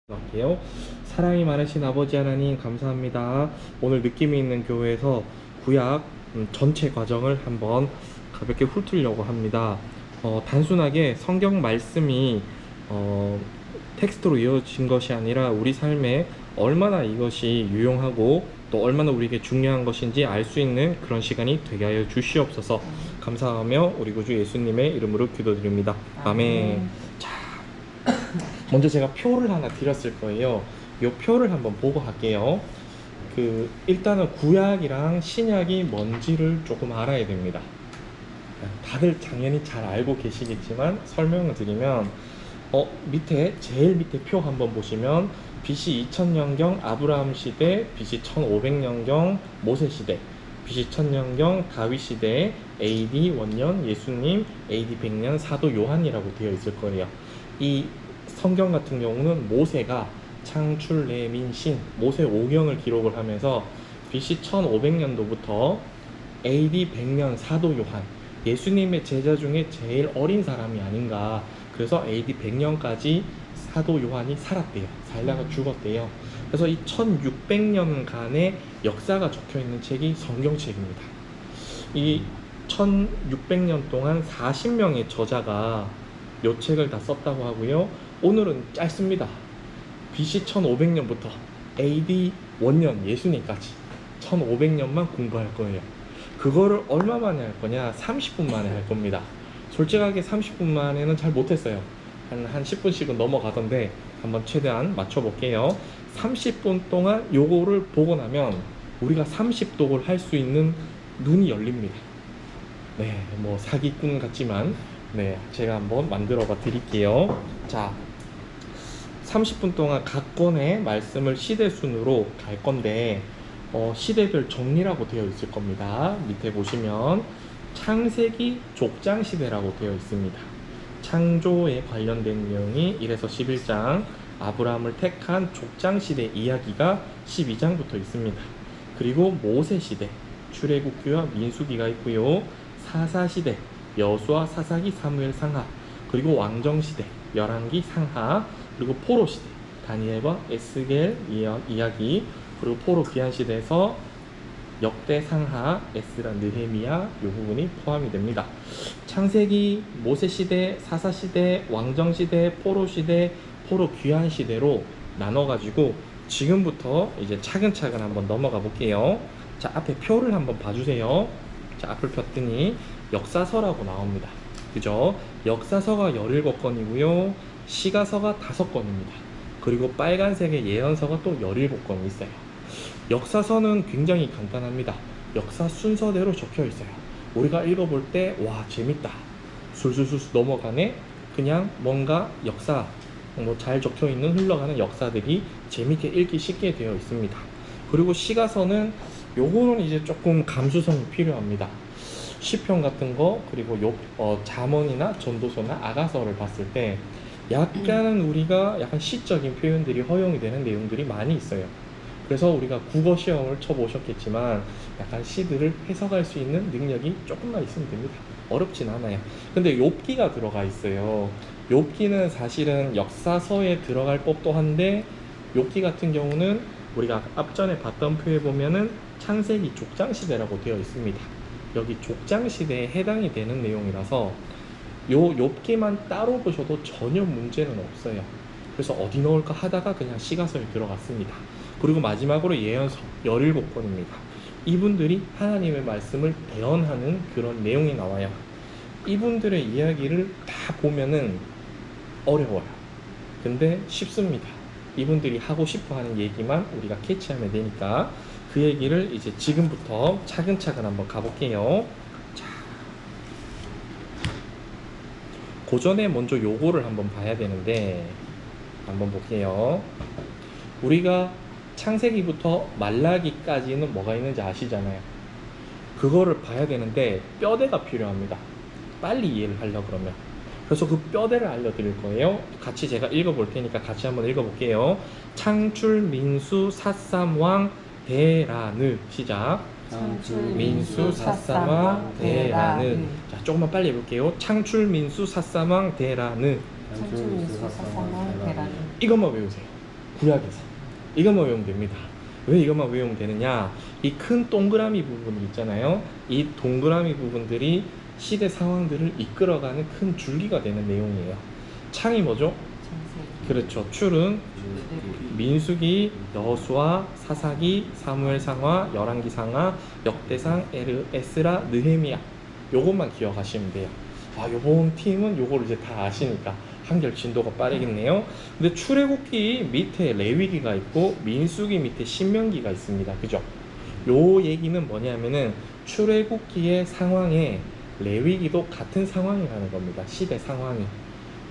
할게요. 사랑이 많으신 아버지 하나님 감사합니다. 오늘 느낌이 있는 교회에서 구약 전체 과정을 한번 가볍게 훑으려고 합니다. 단순하게 성경 말씀이 텍스트로 이어진 것이 아니라 우리 삶에 얼마나 이것이 유용하고 또 얼마나 우리에게 중요한 것인지 알 수 있는 그런 시간이 되게 하여 주시옵소서. 감사하며 우리 구주 예수님의 이름으로 기도드립니다. 아멘. 자, 먼저 제가 표를 하나 드렸을 거예요. 이 표를 한번 보고 할게요. 일단은 구약이랑 신약이 뭔지를 조금 알아야 됩니다. 다들 당연히 잘 알고 계시겠지만 설명을 드리면 밑에 제일 밑에 표 한번 보시면 BC 2000년경 아브라함 시대, BC 1500년경 모세 시대, BC 1000년경 다윗 시대, AD 원년 예수님, AD 100년 사도 요한이라고 되어 있을 거예요. 이 성경 같은 경우는 모세가 창출, 레민, 신, 모세 5경을 기록을 하면서 BC 1500년도부터 AD 100년 사도 요한, 예수님의 제자 중에 제일 어린 사람이 아닌가. 그래서 AD 100년까지 사도 요한이 살았대요. 살다가 죽었대요. 그래서 이 1600년간의 역사가 적혀 있는 책이 성경책입니다. 이 1600년 동안 40명의 저자가 이 책을 다 썼다고 하고요. 오늘은 짧습니다. BC 1500년부터 AD 원년 예수님까지 1500년만 공부할 거예요. 그거를 얼마 만에 할 거냐? 30분 만에 할 겁니다. 솔직하게 30분 만에는 잘 못했어요. 한 10분씩은 넘어가던데 한번 최대한 맞춰볼게요. 30분 동안 요거를 보고 나면 우리가 30독을 할 수 있는 눈이 열립니다. 네, 뭐 사기꾼 같지만 네, 제가 한번 만들어 봐 드릴게요. 자, 30분 동안 각 권의 말씀을 시대 순으로 갈 건데 시대별 정리라고 되어 있을 겁니다. 밑에 보시면 창세기 족장 시대라고 되어 있습니다. 창조에 관련된 내용이 1에서 11장, 아브라함을 택한 족장 시대 이야기가 12장부터 있습니다. 그리고 모세 시대, 출애굽기와 민수기가 있고요. 사사 시대, 여수와 사사기, 사무엘 상하, 그리고 왕정 시대, 열왕기 상하, 그리고 포로 시대, 다니엘과 에스겔 이야기, 그리고 포로 귀환 시대에서 역대 상하, 에스라, 느헤미야 이 부분이 포함이 됩니다. 창세기, 모세 시대, 사사 시대, 왕정 시대, 포로 시대, 포로 귀환 시대로 나눠가지고 지금부터 이제 차근차근 한번 넘어가 볼게요. 자, 앞에 표를 한번 봐주세요. 자, 앞을 폈더니 역사서라고 나옵니다. 그죠? 역사서가 17권이고요. 시가서가 5권입니다. 그리고 빨간색의 예언서가 또 17권이 있어요. 역사서는 굉장히 간단합니다. 역사 순서대로 적혀 있어요. 우리가 읽어볼 때 와 재밌다, 술술술 넘어가네, 그냥 뭔가 역사 잘 적혀 있는 흘러가는 역사들이 재밌게 읽기 쉽게 되어 있습니다. 그리고 시가서는 요거는 이제 조금 감수성이 필요합니다. 시편 같은 거, 그리고 잠언이나 전도서나 아가서를 봤을 때 약간은 우리가 약간 시적인 표현들이 허용이 되는 내용들이 많이 있어요. 그래서 우리가 국어 시험을 쳐보셨겠지만 약간 시들을 해석할 수 있는 능력이 조금만 있으면 됩니다. 어렵진 않아요. 근데 욥기가 들어가 있어요. 욥기는 사실은 역사서에 들어갈 법도 한데, 욥기 같은 경우는 우리가 앞전에 봤던 표에 보면은 창세기 족장 시대라고 되어 있습니다. 여기 족장 시대에 해당이 되는 내용이라서 요 욥기만 따로 보셔도 전혀 문제는 없어요. 그래서 어디 넣을까 하다가 그냥 시가서에 들어갔습니다. 그리고 마지막으로 예언서 17권입니다. 이분들이 하나님의 말씀을 대언하는 그런 내용이 나와요. 이분들의 이야기를 다 보면은 어려워요. 근데 쉽습니다. 이분들이 하고 싶어 하는 얘기만 우리가 캐치하면 되니까 그 얘기를 이제 지금부터 차근차근 한번 가볼게요. 자, 그 전에 먼저 요거를 한번 봐야 되는데 한번 볼게요. 우리가 창세기부터 말라기까지는 뭐가 있는지 아시잖아요. 그거를 봐야 되는데 뼈대가 필요합니다. 빨리 이해를 하려고 그러면. 그래서 그 뼈대를 알려드릴 거예요. 같이 제가 읽어볼 테니까 같이 한번 읽어볼게요. 창출, 민수, 삿삼왕, 대라느. 시작. 창출, 민수, 삿삼왕, 대라느. 자, 조금만 빨리 해볼게요. 창출, 민수, 삿삼왕, 대라느. 창출, 민수, 삿삼왕, 대라느. 이것만 외우세요. 구약에서 이것만 외우면 됩니다. 왜 이것만 외우면 되느냐? 이 큰 동그라미 부분이 있잖아요. 이 동그라미 부분들이 시대 상황들을 이끌어가는 큰 줄기가 되는 내용이에요. 창이 뭐죠? 그렇죠. 출은 민수기, 여호수아, 사사기, 사무엘상하, 열왕기상하, 역대상, 에스라, 느헤미야. 요것만 기억하시면 돼요. 아, 요번 팀은 요걸 이제 다 아시니까 한결 진도가 빠르겠네요. 근데 출애굽기 밑에 레위기가 있고 민수기 밑에 신명기가 있습니다. 그죠? 요 얘기는 뭐냐면은 출애굽기의 상황에 레위기도 같은 상황이라는 겁니다. 시대 상황이.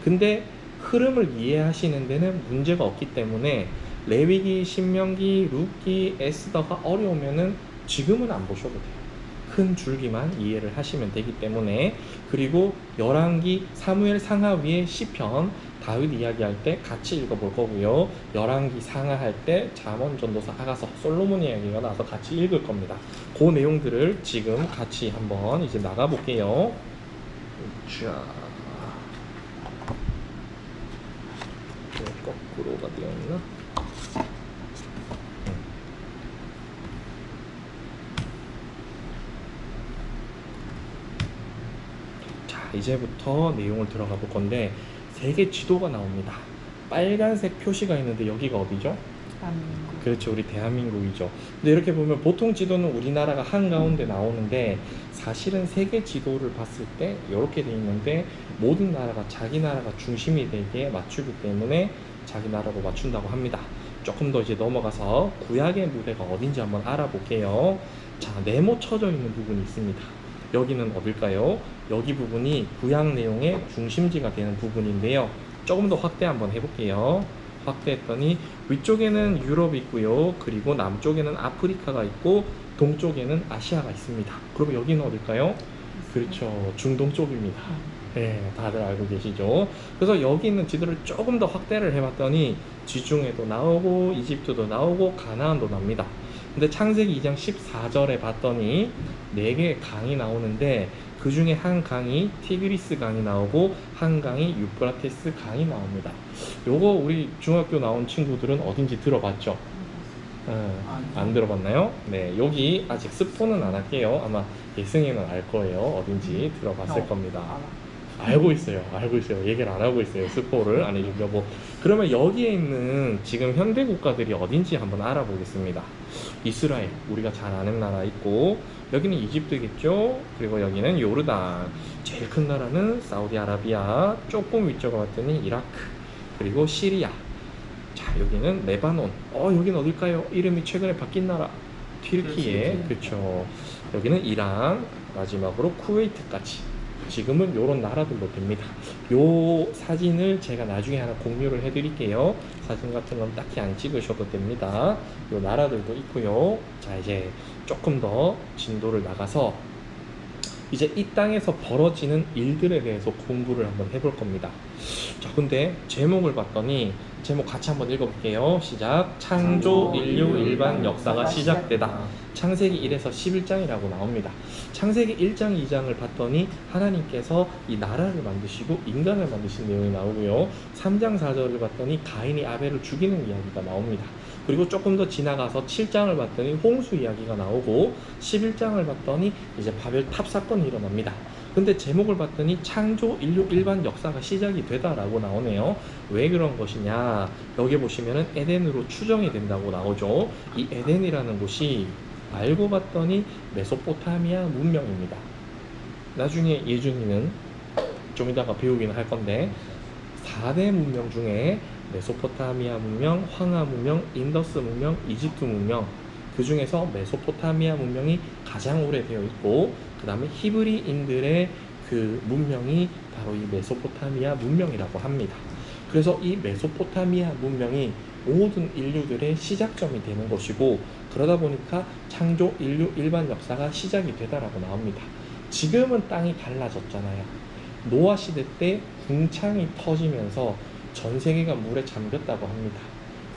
근데 흐름을 이해하시는 데는 문제가 없기 때문에 레위기, 신명기, 룻기, 에스더가 어려우면은 지금은 안 보셔도 돼요. 큰 줄기만 이해를 하시면 되기 때문에. 그리고 열왕기, 사무엘 상하 위에 시편, 다윗 이야기할 때 같이 읽어볼 거고요. 열왕기 상하 할 때 잠언, 전도서, 아가서, 솔로몬 이야기가 나와서 같이 읽을 겁니다. 그 내용들을 지금 같이 한번 이제 나가 볼게요. 자, 거꾸로가 되어 있나? 자, 이제부터 내용을 들어가 볼 건데 세계 지도가 나옵니다. 빨간색 표시가 있는데 여기가 어디죠? 대한민국. 그렇죠, 우리 대한민국이죠. 근데 이렇게 보면 보통 지도는 우리나라가 한가운데 나오는데 사실은 세계 지도를 봤을 때 이렇게 돼 있는데 모든 나라가 자기 나라가 중심이 되게 맞추기 때문에 자기 나라로 맞춘다고 합니다. 조금 더 이제 넘어가서 구약의 무대가 어딘지 한번 알아볼게요. 자, 네모 쳐져 있는 부분이 있습니다. 여기는 어딜까요? 여기 부분이 구약 내용의 중심지가 되는 부분인데요. 조금 더 확대 한번 해볼게요. 확대했더니 위쪽에는 유럽이 있고요. 그리고 남쪽에는 아프리카가 있고 동쪽에는 아시아가 있습니다. 그럼 여기는 어딜까요? 그렇죠, 중동 쪽입니다. 네, 다들 알고 계시죠? 그래서 여기 있는 지도를 조금 더 확대를 해봤더니 지중해도 나오고 이집트도 나오고 가나안도 납니다. 근데 창세기 2장 14절에 봤더니 4개의 강이 나오는데 그 중에 한 강이 티그리스 강이 나오고 한 강이 유프라테스 강이 나옵니다. 요거 우리 중학교 나온 친구들은 어딘지 들어봤죠? 안 들어봤나요? 네, 여기 아직 스포는 안 할게요. 아마 예승이는 알 거예요. 어딘지 들어봤을 겁니다. 알고 있어요. 알고 있어요. 얘기를 안 하고 있어요. 스포를 안 해주려고. 그러면 여기에 있는 지금 현대 국가들이 어딘지 한번 알아보겠습니다. 이스라엘, 우리가 잘 아는 나라 있고, 여기는 이집트겠죠. 그리고 여기는 요르단. 제일 큰 나라는 사우디아라비아. 조금 위쪽으로 봤더니 이라크, 그리고 시리아. 자, 여기는 레바논. 여기는 어딜까요? 이름이 최근에 바뀐 나라. 튀르키예. 그렇죠. 여기는 이란. 마지막으로 쿠웨이트까지. 지금은 요런 나라들로 됩니다. 요 사진을 제가 나중에 하나 공유를 해드릴게요. 사진 같은 건 딱히 안 찍으셔도 됩니다. 요 나라들도 있고요. 자, 이제 조금 더 진도를 나가서 이제 이 땅에서 벌어지는 일들에 대해서 공부를 한번 해볼 겁니다. 자, 근데 제목을 봤더니 제목 같이 한번 읽어볼게요. 시작. 창조, 인류, 일반 역사가 시작되다. 창세기 1에서 11장이라고 나옵니다. 창세기 1장, 2장을 봤더니 하나님께서 이 나라를 만드시고 인간을 만드신 내용이 나오고요. 3장, 4절을 봤더니 가인이 아벨을 죽이는 이야기가 나옵니다. 그리고 조금 더 지나가서 7장을 봤더니 홍수 이야기가 나오고 11장을 봤더니 이제 바벨 탑 사건이 일어납니다. 근데 제목을 봤더니 창조, 인류, 일반 역사가 시작이 되다라고 나오네요. 왜 그런 것이냐, 여기 보시면은 에덴으로 추정이 된다고 나오죠. 이 에덴이라는 곳이 알고 봤더니 메소포타미아 문명입니다. 나중에 예준이는 좀 이따가 배우기는 할 건데 4대 문명 중에 메소포타미아 문명, 황하 문명, 인더스 문명, 이집트 문명, 그 중에서 메소포타미아 문명이 가장 오래되어 있고 그 다음에 히브리인들의 그 문명이 바로 이 메소포타미아 문명이라고 합니다. 그래서 이 메소포타미아 문명이 모든 인류들의 시작점이 되는 것이고, 그러다 보니까 창조, 인류, 일반 역사가 시작이 되다라고 나옵니다. 지금은 땅이 갈라졌잖아요. 노아 시대 때 궁창이 터지면서 전 세계가 물에 잠겼다고 합니다.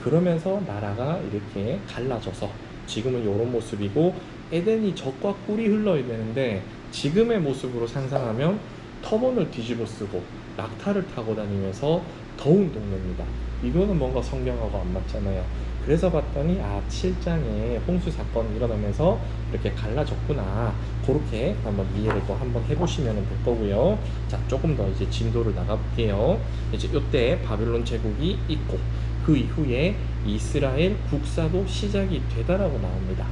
그러면서 나라가 이렇게 갈라져서 지금은 이런 모습이고, 에덴이 젖과 꿀이 흘러야 되는데 지금의 모습으로 상상하면 터본을 뒤집어 쓰고 낙타를 타고 다니면서 더운 동네입니다. 이거는 뭔가 성경하고 안 맞잖아요. 그래서 봤더니 7장에 홍수 사건이 일어나면서 이렇게 갈라졌구나. 그렇게 한번 이해를 또 한번 해보시면 될 거고요. 자, 조금 더 이제 진도를 나가볼게요. 이제 이때 바빌론 제국이 있고 그 이후에 이스라엘 국사도 시작이 되다라고 나옵니다.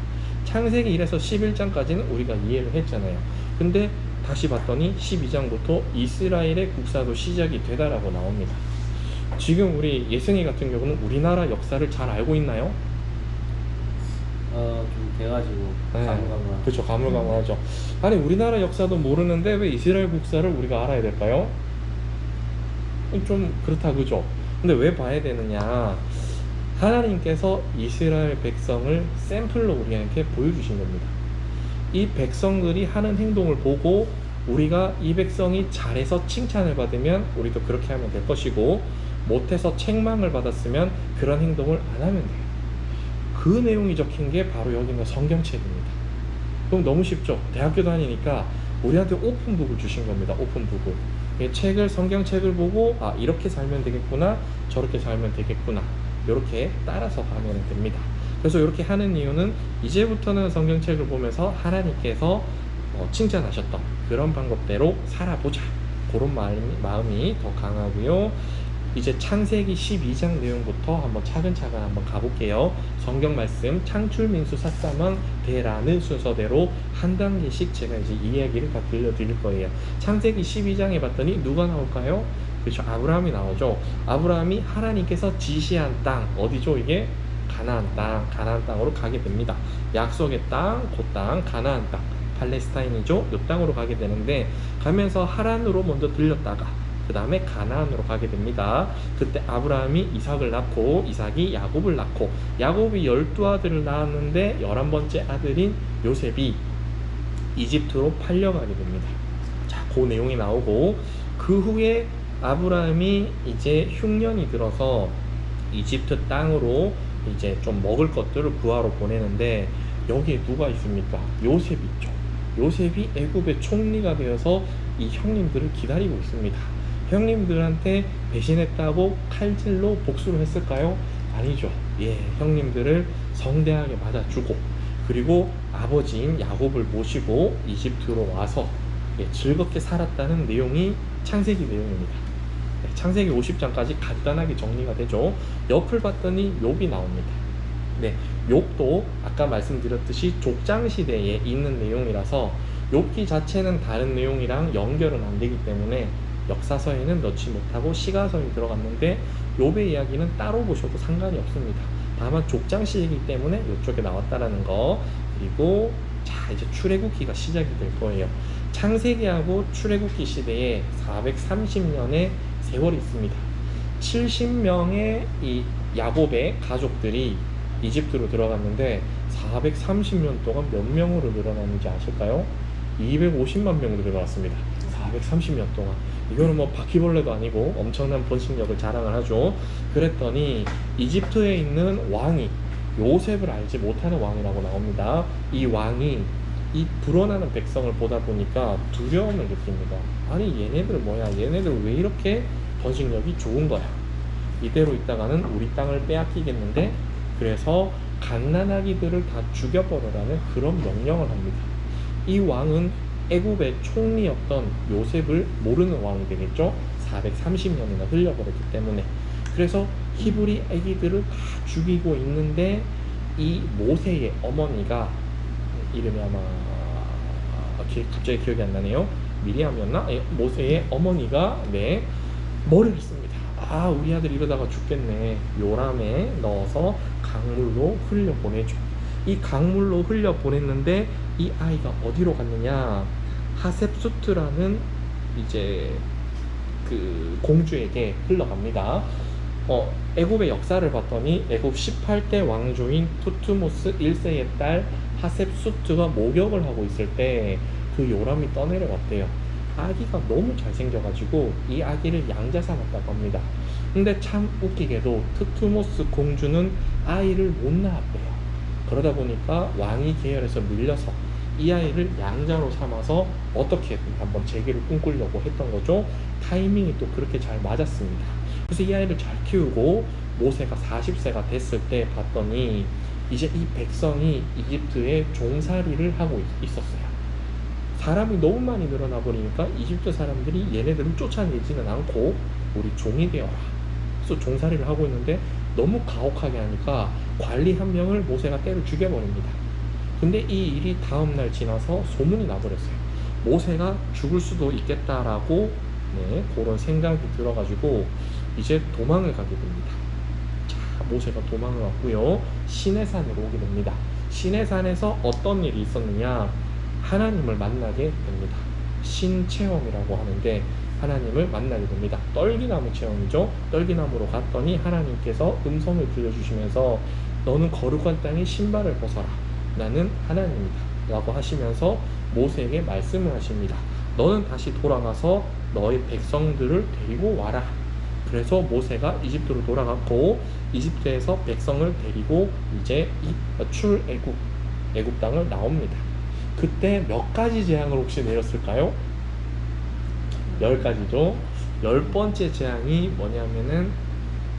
창세기 1에서 11장까지는 우리가 이해를 했잖아요. 근데 다시 봤더니 12장부터 이스라엘의 국사도 시작이 되다라고 나옵니다. 지금 우리 예승이 같은 경우는 우리나라 역사를 잘 알고 있나요? 좀 돼가지고 네. 가물가물한. 그렇죠. 가물가물하죠. 아니 우리나라 역사도 모르는데 왜 이스라엘 국사를 우리가 알아야 될까요? 좀 그렇다 그죠? 근데 왜 봐야 되느냐? 하나님께서 이스라엘 백성을 샘플로 우리한테 보여주신 겁니다. 이 백성들이 하는 행동을 보고 우리가 이 백성이 잘해서 칭찬을 받으면 우리도 그렇게 하면 될 것이고, 못해서 책망을 받았으면 그런 행동을 안 하면 돼요. 그 내용이 적힌 게 바로 여기 있는 성경책입니다. 그럼 너무 쉽죠? 대학교 다니니까 우리한테 오픈북을 주신 겁니다. 오픈북을. 이 책을, 성경책을 보고 이렇게 살면 되겠구나, 저렇게 살면 되겠구나, 이렇게 따라서 가면 됩니다. 그래서 이렇게 하는 이유는 이제부터는 성경책을 보면서 하나님께서 칭찬하셨던 그런 방법대로 살아보자, 그런 마음이 더 강하고요. 이제 창세기 12장 내용부터 한번 차근차근 한번 가볼게요. 성경 말씀 창출민수 사사만 대라는 순서대로 한 단계씩 제가 이제 이야기를 다 들려드릴 거예요. 창세기 12장에 봤더니 누가 나올까요? 그렇죠, 아브라함이 나오죠. 아브라함이 하나님께서 지시한 땅, 어디죠 이게? 가나안 땅으로 가게 됩니다. 약속의 땅, 그 땅, 가나안 땅, 팔레스타인이죠. 이 땅으로 가게 되는데, 가면서 하란으로 먼저 들렸다가 그 다음에 가나안으로 가게 됩니다. 그때 아브라함이 이삭을 낳고, 이삭이 야곱을 낳고, 야곱이 12아들을 낳았는데 11번째 아들인 요셉이 이집트로 팔려가게 됩니다. 자, 그 내용이 나오고, 그 후에 아브라함이 이제 흉년이 들어서 이집트 땅으로 이제 좀 먹을 것들을 구하러 보내는데, 여기에 누가 있습니까? 요셉이 있죠. 요셉이 애굽의 총리가 되어서 이 형님들을 기다리고 있습니다. 형님들한테 배신했다고 칼질로 복수를 했을까요? 아니죠. 형님들을 성대하게 맞아주고, 그리고 아버지인 야곱을 모시고 이집트로 와서 즐겁게 살았다는 내용이 창세기 내용입니다. 창세기 50장까지 간단하게 정리가 되죠. 옆을 봤더니 욥이 나옵니다. 욥도 아까 말씀드렸듯이 족장시대에 있는 내용이라서 욥기 자체는 다른 내용이랑 연결은 안 되기 때문에 역사서에는 넣지 못하고 시가서에 들어갔는데, 욥의 이야기는 따로 보셔도 상관이 없습니다. 다만 족장시이기 때문에 이쪽에 나왔다라는 거. 그리고 자, 이제 출애굽기가 시작이 될 거예요. 창세기하고 출애굽기 시대에 430년의 세월이 있습니다. 70명의 이 야곱의 가족들이 이집트로 들어갔는데 430년 동안 몇 명으로 늘어났는지 아실까요? 250만 명으로 늘어났습니다. 430년 동안. 이거는 뭐 바퀴벌레도 아니고 엄청난 번식력을 자랑을 하죠. 그랬더니 이집트에 있는 왕이 요셉을 알지 못하는 왕이라고 나옵니다. 이 왕이 이 불어나는 백성을 보다 보니까 두려움을 느낍니다. 아니 얘네들 뭐야, 얘네들 왜 이렇게 번식력이 좋은 거야, 이대로 있다가는 우리 땅을 빼앗기겠는데, 그래서 갓난아기들을 다 죽여버려라는 그런 명령을 합니다. 이 왕은 애굽의 총리였던 요셉을 모르는 왕이 되겠죠. 430년이나 흘려버렸기 때문에. 그래서 히브리 아기들을 다 죽이고 있는데, 이 모세의 어머니가, 이름이 아마 갑자기 기억이 안 나네요. 미리암이었나? 모세의 어머니가 뭐를 했습니다. 우리 아들 이러다가 죽겠네. 요람에 넣어서 강물로 흘려보내죠. 이 강물로 흘려보냈는데 이 아이가 어디로 갔느냐, 하셉수트라는 이제 그 공주에게 흘러갑니다. 애굽의 역사를 봤더니 애굽 18대 왕조인 투트모스 1세의 딸 하셉수트가 목욕을 하고 있을 때 그 요람이 떠내려왔대요. 아기가 너무 잘생겨가지고 이 아기를 양자 삼았다고 합니다. 근데 참 웃기게도 투트모스 공주는 아이를 못 낳았대요. 그러다 보니까 왕위 계열에서 밀려서 이 아이를 양자로 삼아서 어떻게든 한번 재기를 꿈꾸려고 했던 거죠. 타이밍이 또 그렇게 잘 맞았습니다. 그래서 이 아이를 잘 키우고 모세가 40세가 됐을 때 봤더니 이제 이 백성이 이집트에 종살이를 하고 있었어요. 사람이 너무 많이 늘어나 버리니까 이집트 사람들이 얘네들을 쫓아내지는 않고 우리 종이 되어라. 그래서 종살이를 하고 있는데 너무 가혹하게 하니까 관리 한 명을 모세가 때려 죽여버립니다. 근데 이 일이 다음날 지나서 소문이 나버렸어요. 모세가 죽을 수도 있겠다라고 그런 생각이 들어가지고 이제 도망을 가게 됩니다. 자, 모세가 도망을 왔고요. 시내산으로 오게 됩니다. 시내산에서 어떤 일이 있었느냐? 하나님을 만나게 됩니다. 신체험이라고 하는데 하나님을 만나게 됩니다. 떨기나무 체험이죠. 떨기나무로 갔더니 하나님께서 음성을 들려주시면서 너는 거룩한 땅에 신발을 벗어라. 나는 하나님이다. 라고 하시면서 모세에게 말씀을 하십니다. 너는 다시 돌아가서 너의 백성들을 데리고 와라. 그래서 모세가 이집트로 돌아갔고 이집트에서 백성을 데리고 이제 애굽 땅을 나옵니다. 그때 몇 가지 재앙을 혹시 내렸을까요? 10가지죠. 10번째 재앙이 뭐냐면은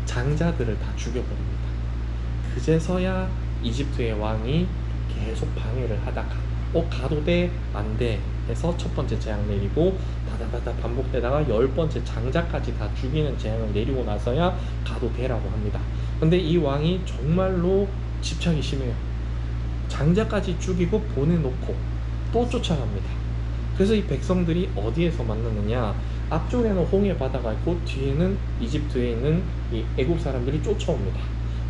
장자들을 다 죽여버립니다. 그제서야 이집트의 왕이 계속 방해를 하다가 가도 돼? 안 돼? 해서 첫 번째 재앙 내리고 다다다다 반복되다가 10번째 장자까지 다 죽이는 재앙을 내리고 나서야 가도 되라고 합니다. 근데 이 왕이 정말로 집착이 심해요. 장자까지 죽이고 보내놓고 또 쫓아갑니다. 그래서 이 백성들이 어디에서 만났느냐? 앞쪽에는 홍해 바다가 있고 뒤에는 이집트에 있는 이 애굽 사람들이 쫓아옵니다.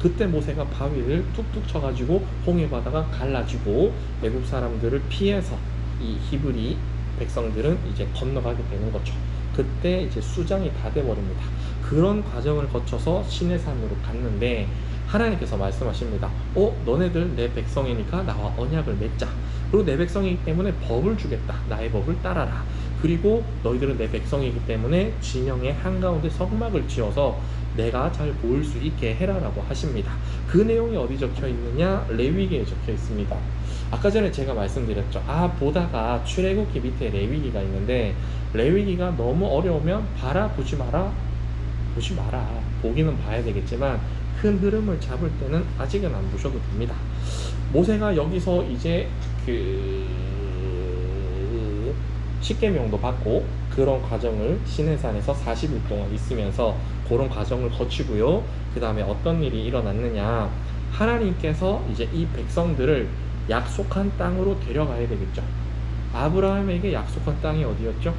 그때 모세가 바위를 툭툭 쳐가지고 홍해 바다가 갈라지고 애굽 사람들을 피해서 이 히브리 백성들은 이제 건너가게 되는 거죠. 그때 이제 수장이 다 돼버립니다. 그런 과정을 거쳐서 시내산으로 갔는데 하나님께서 말씀하십니다. 너네들 내 백성이니까 나와 언약을 맺자. 그리고 내 백성이기 때문에 법을 주겠다. 나의 법을 따라라. 그리고 너희들은 내 백성이기 때문에 진영의 한가운데 성막을 지어서 내가 잘 보일 수 있게 해라라고 하십니다. 그 내용이 어디 적혀 있느냐? 레위기에 적혀 있습니다. 아까 전에 제가 말씀드렸죠. 보다가 출애굽기 밑에 레위기가 있는데 레위기가 너무 어려우면 보지 마라. 보기는 봐야 되겠지만 큰 흐름을 잡을 때는 아직은 안 보셔도 됩니다. 모세가 여기서 이제 십계명도 받고 그런 과정을 시내산에서 40일 동안 있으면서 그런 과정을 거치고요. 그 다음에 어떤 일이 일어났느냐? 하나님께서 이제 이 백성들을 약속한 땅으로 데려가야 되겠죠. 아브라함에게 약속한 땅이 어디였죠?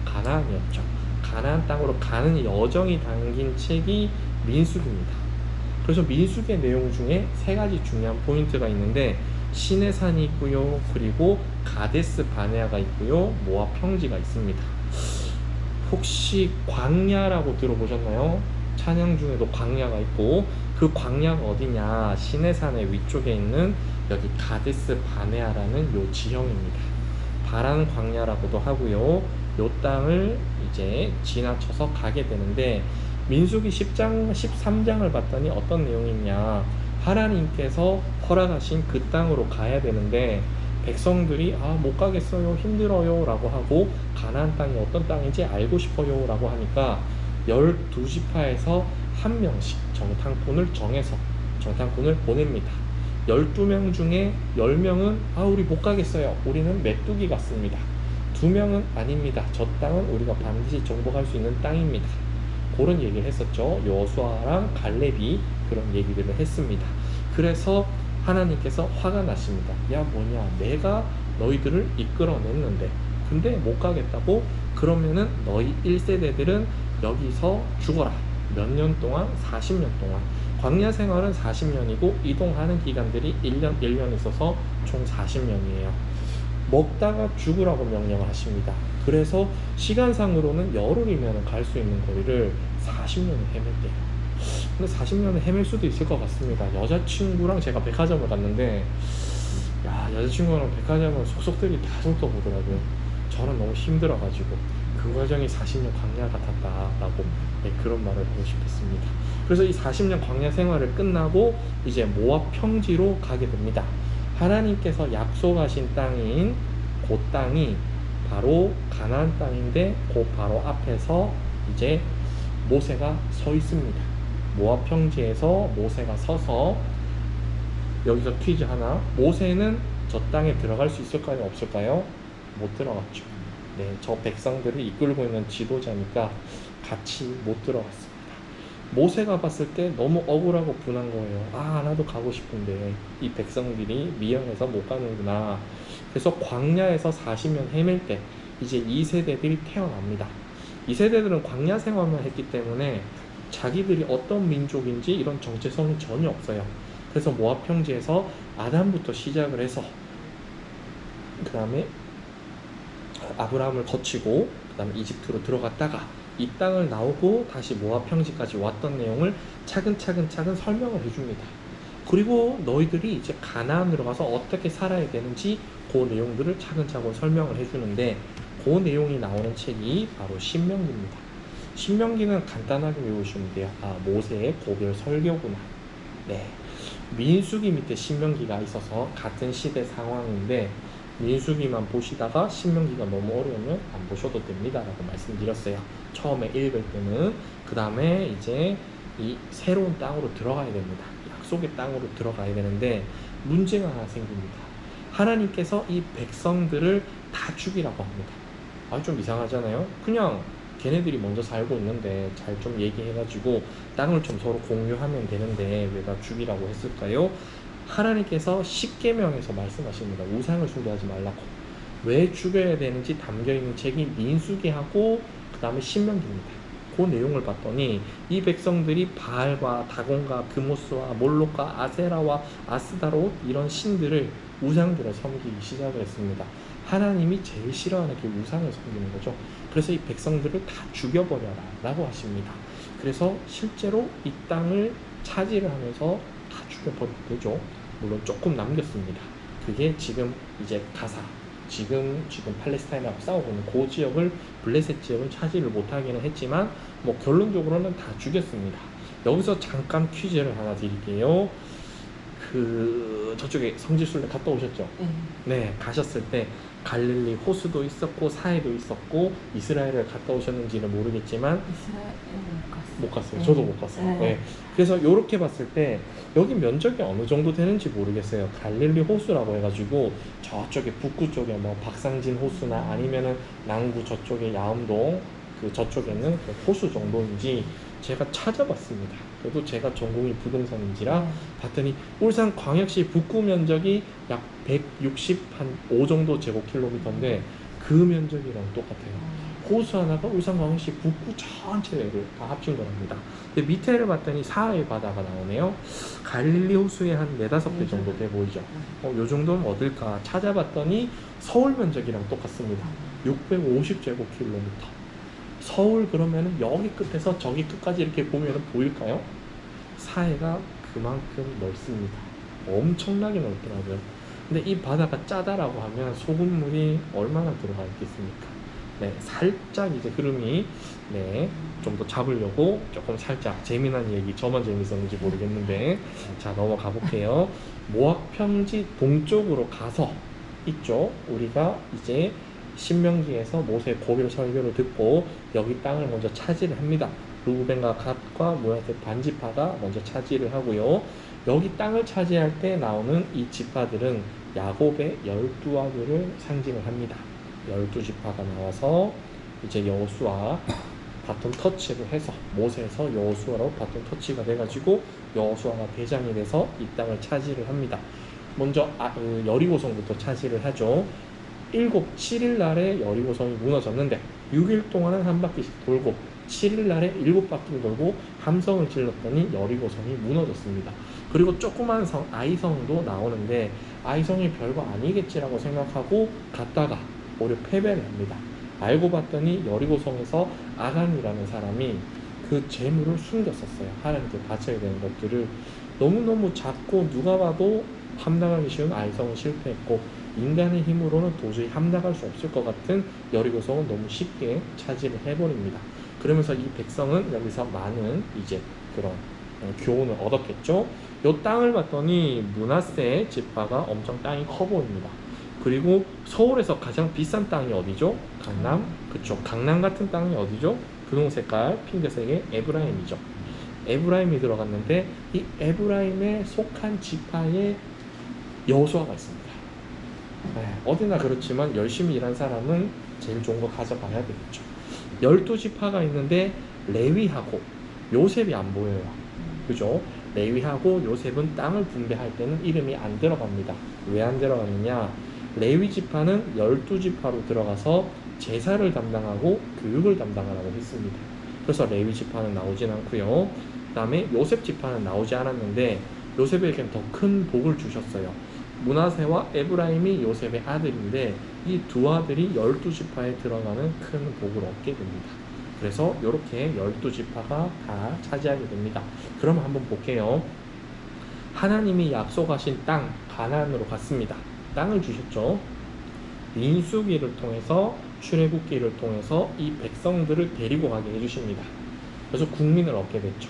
가나안이었죠. 가나안 땅으로 가는 여정이 담긴 책이 민수기입니다. 그래서 민수기의 내용 중에 3가지 중요한 포인트가 있는데 시내산이 있고요. 그리고 가데스 바네아가 있고요. 모압 평지가 있습니다. 혹시 광야라고 들어보셨나요? 찬양 중에도 광야가 있고 그 광야가 어디냐? 시내산의 위쪽에 있는 여기 가데스 바네아라는 요 지형입니다. 바란 광야라고도 하고요. 요 땅을 이제 지나쳐서 가게 되는데 민수기 10장, 13장을 봤더니 어떤 내용이 있냐? 하나님께서 허락하신 그 땅으로 가야 되는데 백성들이 못 가겠어요, 힘들어요 라고 하고 가나안 땅이 어떤 땅인지 알고 싶어요 라고 하니까 12지파에서 한 명씩 정탐꾼을 정해서 정탐꾼을 보냅니다. 12명 중에 10명은 우리 못 가겠어요, 우리는 메뚜기 같습니다. 2명은 아닙니다, 저 땅은 우리가 반드시 정복할 수 있는 땅입니다. 그런 얘기를 했었죠. 여호수아랑 갈렙이 그런 얘기들을 했습니다. 그래서 하나님께서 화가 나십니다. 내가 너희들을 이끌어냈는데 근데 못 가겠다고? 그러면은 너희 1세대들은 여기서 죽어라. 몇 년 동안? 40년 동안. 광야 생활은 40년이고 이동하는 기간들이 1년 있어서 총 40년이에요. 먹다가 죽으라고 명령을 하십니다. 그래서 시간상으로는 열흘이면 갈 수 있는 거리를 40년을 헤맸대요. 근데 40년을 헤맬 수도 있을 것 같습니다. 여자친구랑 제가 백화점을 갔는데 여자친구랑 백화점을 속속들이 다 훑어보더라고요. 저는 너무 힘들어가지고 그 과정이 40년 광야 같았다라고 그런 말을 하고 싶었습니다. 그래서 이 40년 광야 생활을 끝나고 이제 모압 평지로 가게 됩니다. 하나님께서 약속하신 땅인 그 땅이 바로 가나안 땅인데 그 바로 앞에서 이제 모세가 서 있습니다. 모압 평지에서 모세가 서서, 여기서 퀴즈 하나. 모세는 저 땅에 들어갈 수 있을까요? 없을까요? 못 들어갔죠. 네, 저 백성들을 이끌고 있는 지도자니까 같이 못 들어갔습니다. 모세가 봤을 때 너무 억울하고 분한 거예요. 아, 나도 가고 싶은데 이 백성들이 미련해서 못 가는구나. 그래서 광야에서 40년 헤맬 때 이제 2세대들이 태어납니다. 2세대들은 광야 생활만 했기 때문에 자기들이 어떤 민족인지 이런 정체성이 전혀 없어요. 그래서 모압 평지에서 아담부터 시작을 해서 그 다음에 아브라함을 거치고 그 다음에 이집트로 들어갔다가 이 땅을 나오고 다시 모압 평지까지 왔던 내용을 차근차근 설명을 해줍니다. 그리고 너희들이 이제 가나안으로 가서 어떻게 살아야 되는지 그 내용들을 차근차근 설명을 해주는데, 그 내용이 나오는 책이 바로 신명기입니다. 신명기는 간단하게 외우시면 돼요. 아, 모세의 고별 설교구나. 네, 민수기 밑에 신명기가 있어서 같은 시대 상황인데 민수기만 보시다가 신명기가 너무 어려우면 안 보셔도 됩니다 라고 말씀드렸어요. 처음에 읽을 때는. 그 다음에 이제 이 새로운 땅으로 들어가야 됩니다. 약속의 땅으로 들어가야 되는데 문제가 하나 생깁니다. 하나님께서 이 백성들을 다 죽이라고 합니다. 아, 좀 이상하잖아요. 그냥 걔네들이 먼저 살고 있는데 잘 좀 얘기해가지고 땅을 좀 서로 공유하면 되는데 왜 다 죽이라고 했을까요? 하나님께서 십계명에서 말씀하십니다. 우상을 숭배하지 말라고. 왜 죽여야 되는지 담겨있는 책이 민수기하고 그 다음에 신명기입니다. 그 내용을 봤더니 이 백성들이 바알과 다곤과 그모스와 몰록과 아세라와 아스다롯 이런 신들을, 우상들을 섬기기 시작을 했습니다. 하나님이 제일 싫어하는 게 우상을 섬기는 거죠. 그래서 이 백성들을 다 죽여버려라 라고 하십니다. 그래서 실제로 이 땅을 차지를 하면서 다 죽여버리게 되죠. 물론 조금 남겼습니다. 그게 지금 이제 가사, 지금 팔레스타인하고 싸우고 있는 그 지역을, 블레셋 지역은 차지를 못하기는 했지만 뭐 결론적으로는 다 죽였습니다. 여기서 잠깐 퀴즈를 하나 드릴게요. 저쪽에 성지순례 갔다 오셨죠? 네, 가셨을 때 갈릴리 호수도 있었고 사해도 있었고 이스라엘을 갔다 오셨는지는 모르겠지만 못 갔어요. 네. 저도 못 갔어요. 네. 네. 그래서 이렇게 봤을 때 여기 면적이 어느 정도 되는지 모르겠어요. 갈릴리 호수라고 해가지고 저쪽에 북구 쪽에 뭐 박상진 호수나 아니면은 남구 저쪽에 야음동 저쪽에는 그 호수 정도인지 제가 찾아봤습니다. 그래도 제가 전공이 부동산인지라 봤더니 울산 광역시 북구 면적이 약 165 정도 제곱킬로미터인데 그 면적이랑 똑같아요. 호수 하나가 울산 광역시 북구 전체를 다 합친 거랍니다. 근데 밑에를 봤더니 사하의 바다가 나오네요. 갈릴리 호수에 한 4-5배 정도 돼 보이죠. 요 정도는 어딜까 찾아봤더니 서울 면적이랑 똑같습니다. 650제곱킬로미터. 서울 그러면은 여기 끝에서 저기 끝까지 이렇게 보면 보일까요? 사해가 그만큼 넓습니다. 엄청나게 넓더라고요. 근데 이 바다가 짜다라고 하면 소금물이 얼마나 들어가 있겠습니까? 네, 살짝 이제 흐름이 좀 더 잡으려고 조금 살짝 재미난 얘기, 저만 재밌었는지 모르겠는데 자, 넘어가 볼게요. 모압 평지 동쪽으로 가서 있죠. 우리가 이제 신명기에서 모세의 고별 설교를 듣고 여기 땅을 먼저 차지를 합니다. 루벤과 갓과 므낫의 반지파가 먼저 차지를 하고요. 여기 땅을 차지할 때 나오는 이 지파들은 야곱의 12아들을 상징을 합니다. 12지파가 나와서 이제 여호수아 바톤 터치를 해서 모세에서 여호수아로 바톤 터치가 돼가지고 여호수아가 대장이 돼서 이 땅을 차지를 합니다. 먼저 여리고성부터 차지를 하죠. 7일 날에 여리고성이 무너졌는데 6일 동안은 한 바퀴씩 돌고 7일 날에 7바퀴를 돌고 함성을 질렀더니 여리고성이 무너졌습니다. 그리고 조그만 성 아이성도 나오는데 아이성이 별거 아니겠지라고 생각하고 갔다가 오히려 패배를 합니다. 알고 봤더니 여리고성에서 아간이라는 사람이 그 재물을 숨겼었어요. 하나님께 바쳐야 되는 것들을. 너무너무 작고 누가 봐도 함락하기 쉬운 아이성은 실패했고 인간의 힘으로는 도저히 함락할 수 없을 것 같은 여리고성은 너무 쉽게 차지를 해버립니다. 그러면서 이 백성은 여기서 많은 이제 그런 교훈을 얻었겠죠. 이 땅을 봤더니 므낫세 지파가 엄청 땅이 커 보입니다. 그리고 서울에서 가장 비싼 땅이 어디죠? 강남. 그쵸. 강남 같은 땅이 어디죠? 분홍 색깔 핑크색의 에브라임이죠. 에브라임이 들어갔는데 이 에브라임에 속한 지파에 여호수아가 있습니다. 네, 어디나 그렇지만 열심히 일한 사람은 제일 좋은 거 가져가야 되겠죠. 12지파가 있는데 레위하고 요셉이 안 보여요. 그죠? 레위하고 요셉은 땅을 분배할 때는 이름이 안 들어갑니다. 왜 안 들어갔느냐? 레위 지파는 12지파로 들어가서 제사를 담당하고 교육을 담당하라고 했습니다. 그래서 레위 지파는 나오진 않고요. 그 다음에 요셉 지파는 나오지 않았는데 요셉에겐 더 큰 복을 주셨어요. 므낫세와 에브라임이 요셉의 아들인데 이 두 아들이 12지파에 들어가는 큰 복을 얻게 됩니다. 그래서 이렇게 12지파가 다 차지하게 됩니다. 그럼 한번 볼게요. 하나님이 약속하신 땅 가나안으로 갔습니다. 땅을 주셨죠. 민수기를 통해서 출애굽기를 통해서 이 백성들을 데리고 가게 해주십니다. 그래서 국민을 얻게 됐죠.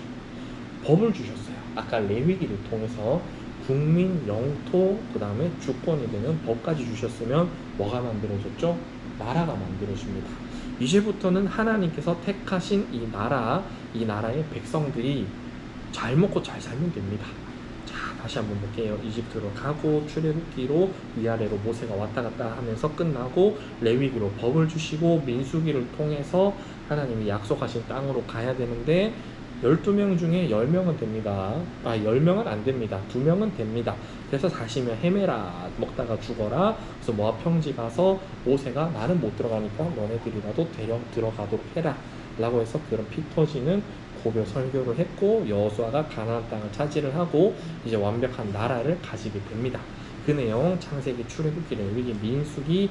법을 주셨어요. 아까 레위기를 통해서 국민, 영토, 그 다음에 주권이 되는 법까지 주셨으면 뭐가 만들어졌죠? 나라가 만들어집니다. 이제부터는 하나님께서 택하신 이 나라의 백성들이 잘 먹고 잘 살면 됩니다. 자, 다시 한번 볼게요. 이집트로 가고 출애굽기로 위아래로 모세가 왔다 갔다 하면서 끝나고 레위기로 법을 주시고 민수기를 통해서 하나님이 약속하신 땅으로 가야 되는데 12명 중에 10명은 됩니다. 10명은 안 됩니다. 2명은 됩니다. 그래서 다시면 헤매라, 먹다가 죽어라. 그래서 모압 평지 가서 모세가 나는 못 들어가니까 너네들이라도 들어가도록 해라 라고 해서 그런 피 터지는 고별 설교를 했고 여호수아가 가나안 땅을 차지를 하고 이제 완벽한 나라를 가지게 됩니다. 그 내용 창세기, 출애굽기, 레위기, 민수기,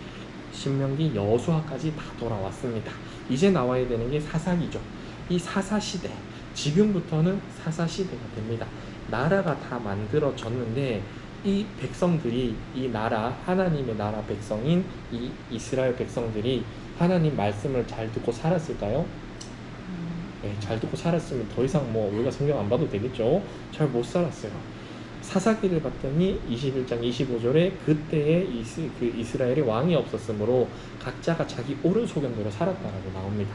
신명기, 여호수아까지 다 돌아왔습니다. 이제 나와야 되는 게 사사기죠. 이 사사시대, 지금부터는 사사시대가 됩니다. 나라가 다 만들어졌는데 이 백성들이 이 나라, 하나님의 나라 백성인 이 이스라엘 백성들이 하나님 말씀을 잘 듣고 살았을까요? 네, 잘 듣고 살았으면 더 이상 우리가 성경 안 봐도 되겠죠. 잘 못 살았어요. 사사기를 봤더니 21장 25절에 그때에 이스라엘의 왕이 없었으므로 각자가 자기 옳은 소견대로 살았다라고 나옵니다.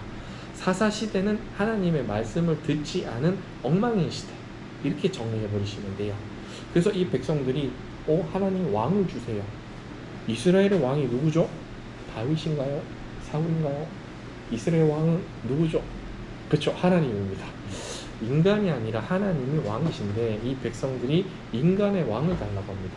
사사시대는 하나님의 말씀을 듣지 않은 엉망인 시대, 이렇게 정리해 버리시면 돼요. 그래서 이 백성들이 하나님 왕을 주세요. 이스라엘의 왕이 누구죠? 다윗인가요? 사울인가요? 이스라엘 왕은 누구죠? 그렇죠, 하나님입니다. 인간이 아니라 하나님이 왕이신데 이 백성들이 인간의 왕을 달라고 합니다.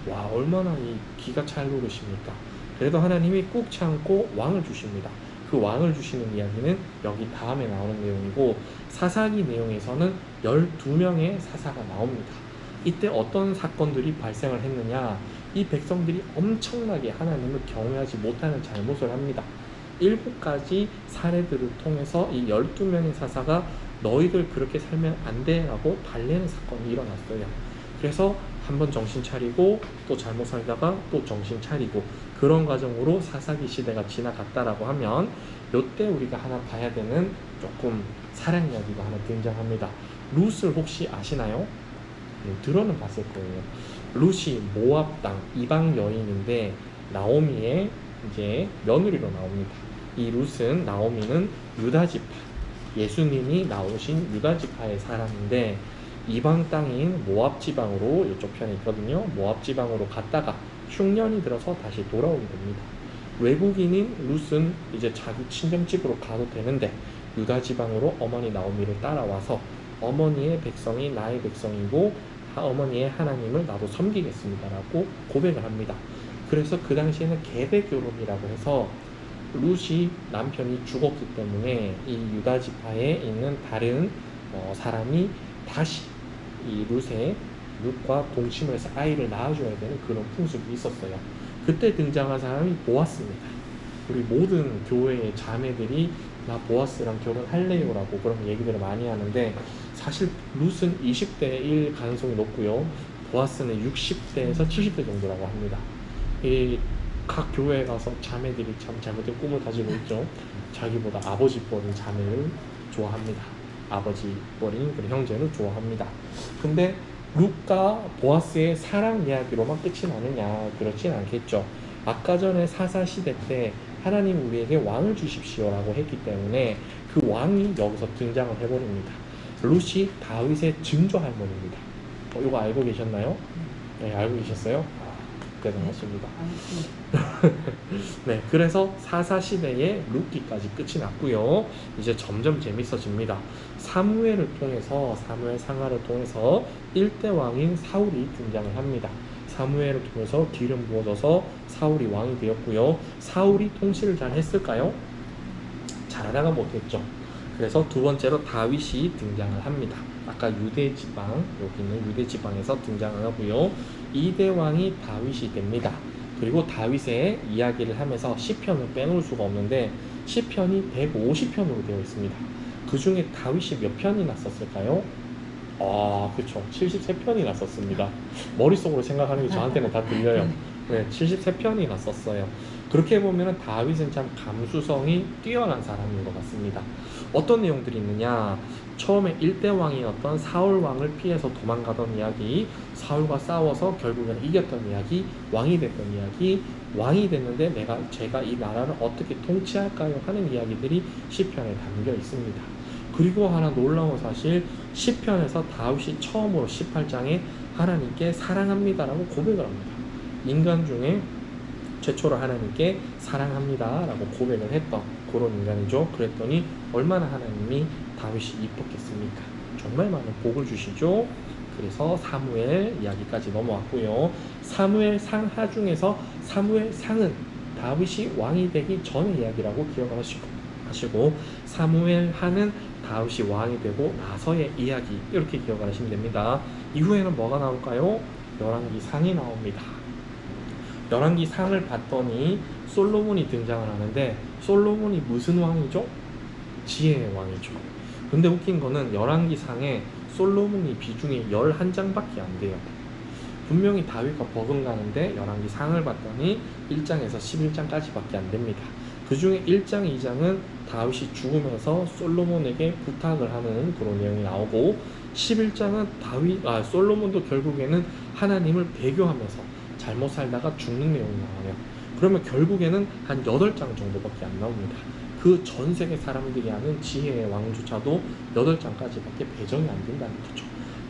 와, 얼마나 이 기가 찰 노릇입니까? 그래도 하나님이 꾹 참고 왕을 주십니다. 그 왕을 주시는 이야기는 여기 다음에 나오는 내용이고, 사사기 내용에서는 12명의 사사가 나옵니다. 이때 어떤 사건들이 발생을 했느냐, 이 백성들이 엄청나게 하나님을 경외하지 못하는 잘못을 합니다. 7가지 사례들을 통해서 이 12명의 사사가 너희들 그렇게 살면 안 돼 라고 달래는 사건이 일어났어요. 그래서 한번 정신 차리고 또 잘못 살다가 또 정신 차리고, 그런 과정으로 사사기 시대가 지나갔다라고 하면 이때 우리가 하나 봐야 되는 조금 사랑 이야기가 하나 등장합니다. 룻을 혹시 아시나요? 들어는 봤을 거예요. 룻이 모압 땅 이방 여인인데 나오미의 이제 며느리로 나옵니다. 이 룻은, 나오미는 유다 지파, 예수님이 나오신 유다 지파의 사람인데 이방 땅인 모압 지방으로, 이쪽 편에 있거든요. 모압 지방으로 갔다가 흉년이 들어서 다시 돌아오게 됩니다. 외국인인 룻은 이제 자기 친정집으로 가도 되는데 유다 지방으로 어머니 나오미를 따라와서 어머니의 백성이 나의 백성이고 어머니의 하나님을 나도 섬기겠습니다 라고 고백을 합니다. 그래서 그 당시에는 계배 결혼이라고 해서 룻이 남편이 죽었기 때문에 이 유다 지파에 있는 다른 사람이 다시 이 룻과 동침을 해서 아이를 낳아줘야 되는 그런 풍습이 있었어요. 그때 등장한 사람이 보아스입니다. 우리 모든 교회의 자매들이 나 보아스랑 결혼할래요 라고 그런 얘기들을 많이 하는데, 사실 룻은 20대일 가능성이 높고요, 보아스는 60대에서 70대 정도라고 합니다. 이 각 교회에 가서 자매들이 참 잘못된 꿈을 가지고 있죠. 자기보다 아버지 뻘인 자매를 좋아합니다. 아버지 뻘인 그런 형제를 좋아합니다. 근데 룻과 보아스의 사랑 이야기로만 끝이 나느냐? 그렇진 않겠죠. 아까 전에 사사시대 때 하나님 우리에게 왕을 주십시오 라고 했기 때문에 그 왕이 여기서 등장을 해버립니다. 룻이 다윗의 증조 할머니입니다. 이거 알고 계셨나요? 네, 알고 계셨어요? 아, 대단하십니다. 네, 그래서 사사시대의 룻기까지 끝이 났고요. 이제 점점 재밌어집니다. 사무엘을 통해서, 사무엘 상하를 통해서 1대 왕인 사울이 등장을 합니다. 사무엘을 통해서 기름 부어져서 사울이 왕이 되었고요. 사울이 통치를 잘 했을까요? 잘하다가 못했죠. 그래서 두 번째로 다윗이 등장을 합니다. 아까 유대 지방, 여기 있는 유대 지방에서 등장을 하고요. 2대 왕이 다윗이 됩니다. 그리고 다윗의 이야기를 하면서 시편을 빼놓을 수가 없는데 시편이 150편으로 되어 있습니다. 그 중에 다윗이 몇 편이나 썼을까요? 그쵸. 73편이나 썼습니다. 머릿속으로 생각하는 게 저한테는 다 들려요. 네, 73편이나 썼어요. 그렇게 보면 다윗은 참 감수성이 뛰어난 사람인 것 같습니다. 어떤 내용들이 있느냐? 처음에 1대 왕이었던 사울 왕을 피해서 도망가던 이야기, 사울과 싸워서 결국에는 이겼던 이야기, 왕이 됐던 이야기, 왕이 됐는데 제가 이 나라를 어떻게 통치할까요? 하는 이야기들이 시편에 담겨 있습니다. 그리고 하나 놀라운 사실, 시편에서 다윗이 처음으로 18장에 하나님께 사랑합니다라고 고백을 합니다. 인간 중에 최초로 하나님께 사랑합니다 라고 고백을 했던 그런 인간이죠. 그랬더니 얼마나 하나님이 다윗이 이뻤겠습니까? 정말 많은 복을 주시죠. 그래서 사무엘 이야기까지 넘어왔고요. 사무엘 상하 중에서 사무엘 상은 다윗이 왕이 되기 전의 이야기라고 기억을 하시고 사무엘 하는 다윗이 왕이 되고 나서의 이야기, 이렇게 기억을 하시면 됩니다. 이후에는 뭐가 나올까요? 열왕기 상이 나옵니다. 열왕기 상을 봤더니 솔로몬이 등장을 하는데 솔로몬이 무슨 왕이죠? 지혜의 왕이죠. 근데 웃긴 거는 열왕기 상에 솔로몬이 비중이 11장밖에 안 돼요. 분명히 다윗과 버금가는데 열왕기 상을 봤더니 1장에서 11장까지밖에 안 됩니다. 그 중에 1장, 2장은 다윗이 죽으면서 솔로몬에게 부탁을 하는 그런 내용이 나오고 11장은 솔로몬도 결국에는 하나님을 배교하면서 잘못 살다가 죽는 내용이 나와요. 그러면 결국에는 한 8장 정도밖에 안 나옵니다. 그 전 세계 사람들이 아는 지혜의 왕조차도 8장까지밖에 배정이 안 된다는 거죠.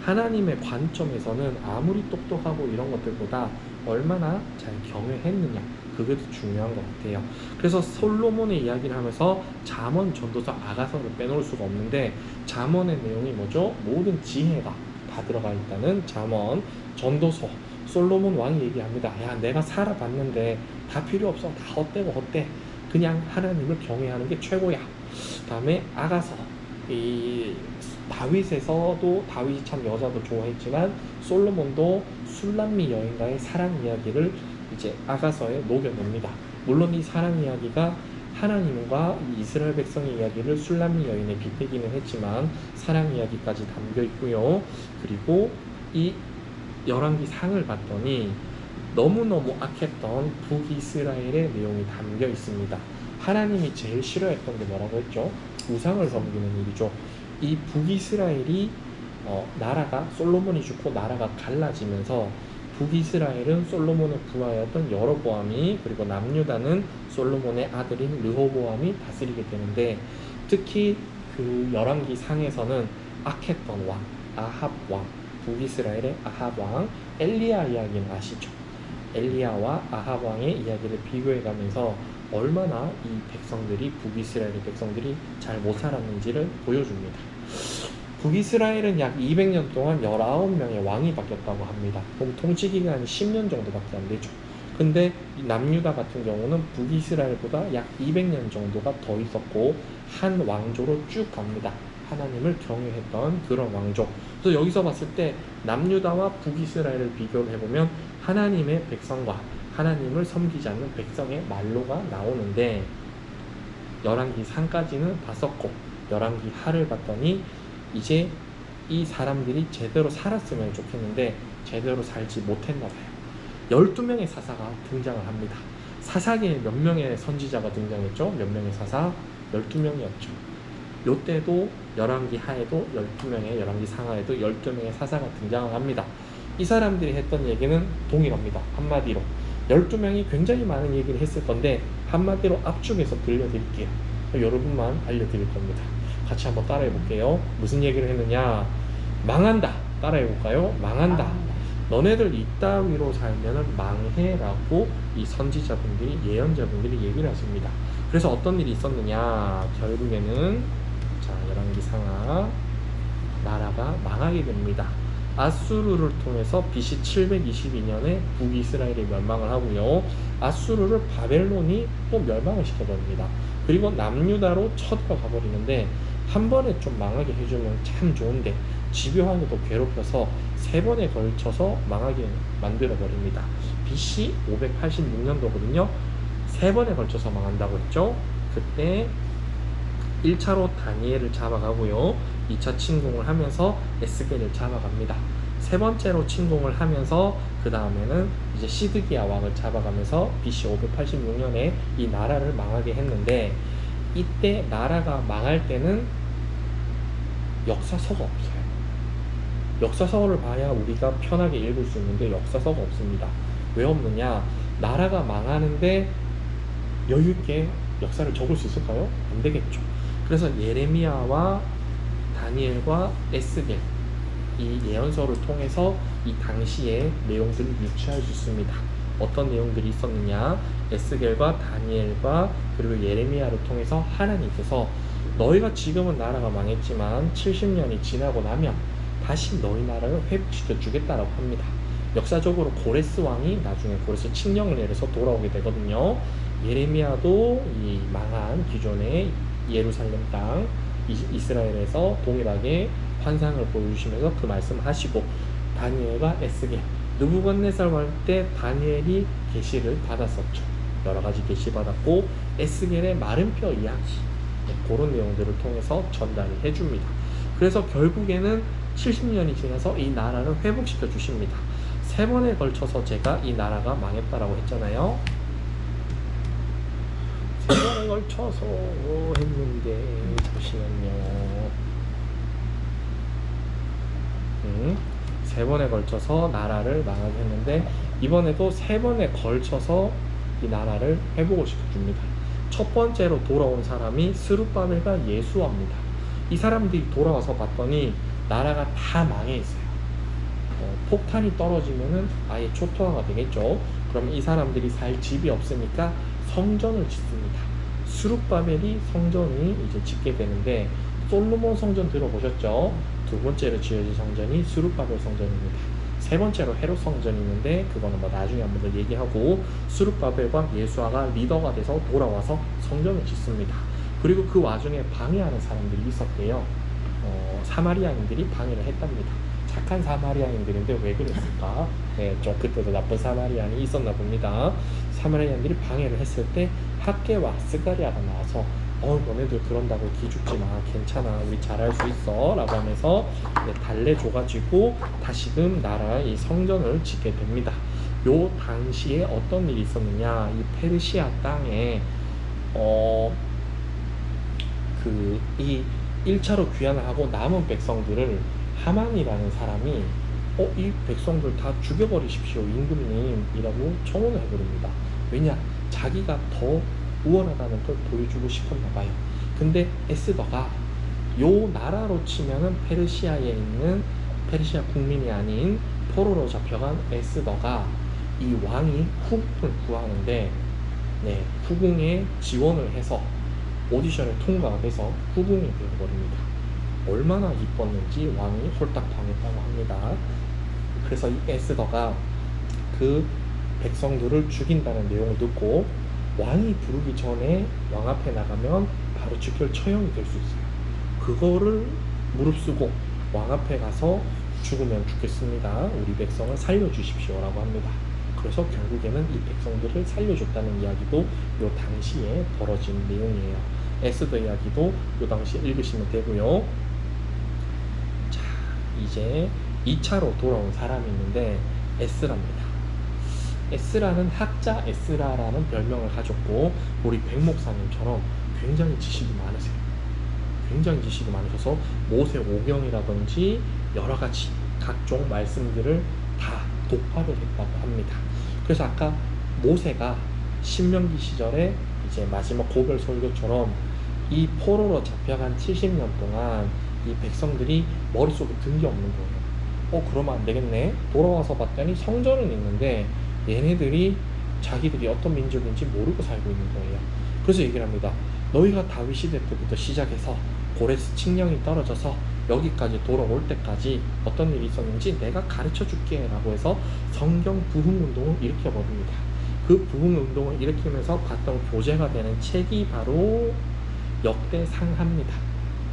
하나님의 관점에서는 아무리 똑똑하고 이런 것들보다 얼마나 잘 경외했느냐, 그게 더 중요한 것 같아요. 그래서 솔로몬의 이야기를 하면서 잠언, 전도서, 아가서를 빼놓을 수가 없는데 잠언의 내용이 뭐죠? 모든 지혜가 다 들어가 있다는 잠언, 전도서, 솔로몬 왕이 얘기합니다. 야, 내가 살아봤는데 다 필요 없어. 다 헛되고 헛돼. 그냥 하나님을 경외하는 게 최고야. 다음에 아가서, 이 다윗에서도 다윗이 참 여자도 좋아했지만 솔로몬도 술람미 여인과의 사랑 이야기를 이제 아가서에 녹여냅니다. 물론 이 사랑 이야기가 하나님과 이스라엘 백성의 이야기를 술람미 여인에 빗대기는 했지만 사랑 이야기까지 담겨 있고요. 그리고 이 열왕기 상을 봤더니 너무너무 악했던 북이스라엘의 내용이 담겨 있습니다. 하나님이 제일 싫어했던 게 뭐라고 했죠? 우상을 섬기는 일이죠. 이 북이스라엘이 나라가 솔로몬이 죽고 나라가 갈라지면서 북이스라엘은 솔로몬의 부하였던 여로보암이, 그리고 남유다는 솔로몬의 아들인 르호보암이 다스리게 되는데, 특히 그 열왕기 상에서는 악했던 왕, 아합 왕, 북이스라엘의 아합 왕, 엘리야 이야기는 아시죠? 엘리야와 아합 왕의 이야기를 비교해가면서 얼마나 이 백성들이, 북이스라엘의 백성들이 잘 못 살았는지를 보여줍니다. 북이스라엘은 약 200년 동안 19명의 왕이 바뀌었다고 합니다. 그럼 통치기간이 10년 정도밖에 안 되죠. 근데 남유다 같은 경우는 북이스라엘보다 약 200년 정도가 더 있었고 한 왕조로 쭉 갑니다. 하나님을 경외했던 그런 왕조. 그래서 여기서 봤을 때 남유다와 북이스라엘을 비교를 해보면 하나님의 백성과 하나님을 섬기지 않는 백성의 말로가 나오는데, 열왕기 상까지는 봤었고 열왕기 하를 봤더니 이제 이 사람들이 제대로 살았으면 좋겠는데 제대로 살지 못했나 봐요. 12명의 사사가 등장을 합니다. 사사기에 몇 명의 선지자가 등장했죠? 몇 명의 사사? 12명이었죠. 요때도 열왕기 하에도 12명의, 열왕기 상하에도 12명의 사사가 등장을 합니다. 이 사람들이 했던 얘기는 동일합니다. 한마디로 12명이 굉장히 많은 얘기를 했을 건데 한마디로 압축해서 들려드릴게요. 여러분만 알려드릴 겁니다. 같이 한번 따라해 볼게요. 무슨 얘기를 했느냐? 망한다. 따라해 볼까요? 망한다. 너네들 이따위로 살면은 망해라고 이 선지자분들이, 예언자분들이 얘기를 하십니다. 그래서 어떤 일이 있었느냐? 결국에는 자, 열왕기상하 나라가 망하게 됩니다. 아수르를 통해서 BC 722년에 북이스라엘이 멸망을 하고요. 아수르를 바벨론이 또 멸망을 시켜버립니다. 그리고 남유다로 쳐들어가 버리는데, 한 번에 좀 망하게 해주면 참 좋은데 집요하게도 괴롭혀서 3번에 걸쳐서 망하게 만들어 버립니다. BC 586년도거든요. 3번에 걸쳐서 망한다고 했죠. 그때 1차로 다니엘을 잡아가고요. 2차 침공을 하면서 에스겔을 잡아갑니다. 3번째로 침공을 하면서 그 다음에는 이제 시드기야 왕을 잡아가면서 BC 586년에 이 나라를 망하게 했는데, 이때 나라가 망할 때는 역사서가 없어요. 역사서를 봐야 우리가 편하게 읽을 수 있는데 역사서가 없습니다. 왜 없느냐? 나라가 망하는데 여유있게 역사를 적을 수 있을까요? 안 되겠죠. 그래서 예레미야와 다니엘과 에스겔, 이 예언서를 통해서 이 당시의 내용들을 유추할 수 있습니다. 어떤 내용들이 있었느냐? 에스겔과 다니엘과 그리고 예레미야를 통해서 하나님께서 너희가 지금은 나라가 망했지만 70년이 지나고 나면 다시 너희 나라를 회복시켜 주겠다라고 합니다. 역사적으로 고레스 왕이 나중에 고레스 칙령을 내려서 돌아오게 되거든요. 예레미야도 이 망한 기존의 예루살렘 땅 이스라엘에서 동일하게 환상을 보여주시면서 그 말씀을 하시고, 다니엘과 에스겔, 느부갓네살 왕 때 다니엘이 계시를 받았었죠. 여러 가지 계시 받았고, 에스겔의 마른 뼈 이야기, 그런 내용들을 통해서 전달을 해줍니다. 그래서 결국에는 70년이 지나서 이 나라를 회복시켜 주십니다. 3번에 걸쳐서 제가 이 나라가 망했다라고 했잖아요. 3번에 걸쳐서 했는데, 잠시만요. 3번에 걸쳐서 나라를 망하게 했는데, 이번에도 3번에 걸쳐서 이 나라를 회복을 시켜줍니다. 첫 번째로 돌아온 사람이 스룹바벨과 예수아입니다. 이 사람들이 돌아와서 봤더니 나라가 다 망해 있어요. 폭탄이 떨어지면은 아예 초토화가 되겠죠. 그럼 이 사람들이 살 집이 없으니까 성전을 짓습니다. 스룹바벨이 성전이 이제 짓게 되는데, 솔로몬 성전 들어보셨죠? 두 번째로 지어진 성전이 스룹바벨 성전입니다. 세 번째로 헤롯 성전이 있는데, 그거는 뭐 나중에 한번 더 얘기하고, 스룹바벨과 예수아가 리더가 돼서 돌아와서 성전을 짓습니다. 그리고 그 와중에 방해하는 사람들이 있었대요. 사마리아인들이 방해를 했답니다. 착한 사마리아인들인데 왜 그랬을까? 네, 좀 그때도 나쁜 사마리아인이 있었나 봅니다. 사마리아인들이 방해를 했을 때 학개와 스가리아가 나와서 너네들 그런다고 기죽지 마, 괜찮아, 우리 잘할 수 있어 라고 하면서 달래줘가지고 다시금 나라의 성전을 짓게 됩니다. 요 당시에 어떤 일이 있었느냐? 이 페르시아 땅에 이 1차로 귀환을 하고 남은 백성들을 하만이라는 사람이 이 백성들 다 죽여버리십시오 임금님이라고 청혼을 해버립니다. 왜냐? 자기가 더 우월하다는 걸 보여주고 싶었나 봐요. 근데 에스더가 요 나라로 치면은 페르시아에 있는 페르시아 국민이 아닌 포로로 잡혀간 에스더가 이 왕이 후궁을 구하는데, 후궁에 지원을 해서 오디션을 통과가 돼서 후궁이 되어버립니다. 얼마나 이뻤는지 왕이 홀딱 당했다고 합니다. 그래서 이 에스더가 그 백성들을 죽인다는 내용을 듣고, 왕이 부르기 전에 왕 앞에 나가면 바로 즉결 처형이 될 수 있어요. 그거를 무릅쓰고 왕 앞에 가서 죽으면 죽겠습니다, 우리 백성을 살려주십시오 라고 합니다. 그래서 결국에는 이 백성들을 살려줬다는 이야기도 요 당시에 벌어진 내용이에요. 에스더 이야기도 요 당시에 읽으시면 되고요. 자, 이제 2차로 돌아온 사람이 있는데 에스라입니다. 에스라는 학자 에스라라는 별명을 가졌고, 우리 백 목사님처럼 굉장히 지식이 많으세요. 굉장히 지식이 많으셔서 모세 오경이라든지 여러 가지 각종 말씀들을 다 독파를 했다고 합니다. 그래서 아까 모세가 신명기 시절에 이제 마지막 고별 설교처럼 이 포로로 잡혀간 70년 동안 이 백성들이 머릿속에 든 게 없는 거예요. 그러면 안 되겠네. 돌아와서 봤더니 성전은 있는데 얘네들이 자기들이 어떤 민족인지 모르고 살고 있는 거예요. 그래서 얘기를 합니다. 너희가 다윗 시대 때부터 시작해서 고레스 칙령이 떨어져서 여기까지 돌아올 때까지 어떤 일이 있었는지 내가 가르쳐 줄게 라고 해서 성경 부흥운동을 일으켜버립니다. 그 부흥운동을 일으키면서 봤던 교재가 되는 책이 바로 역대상하입니다.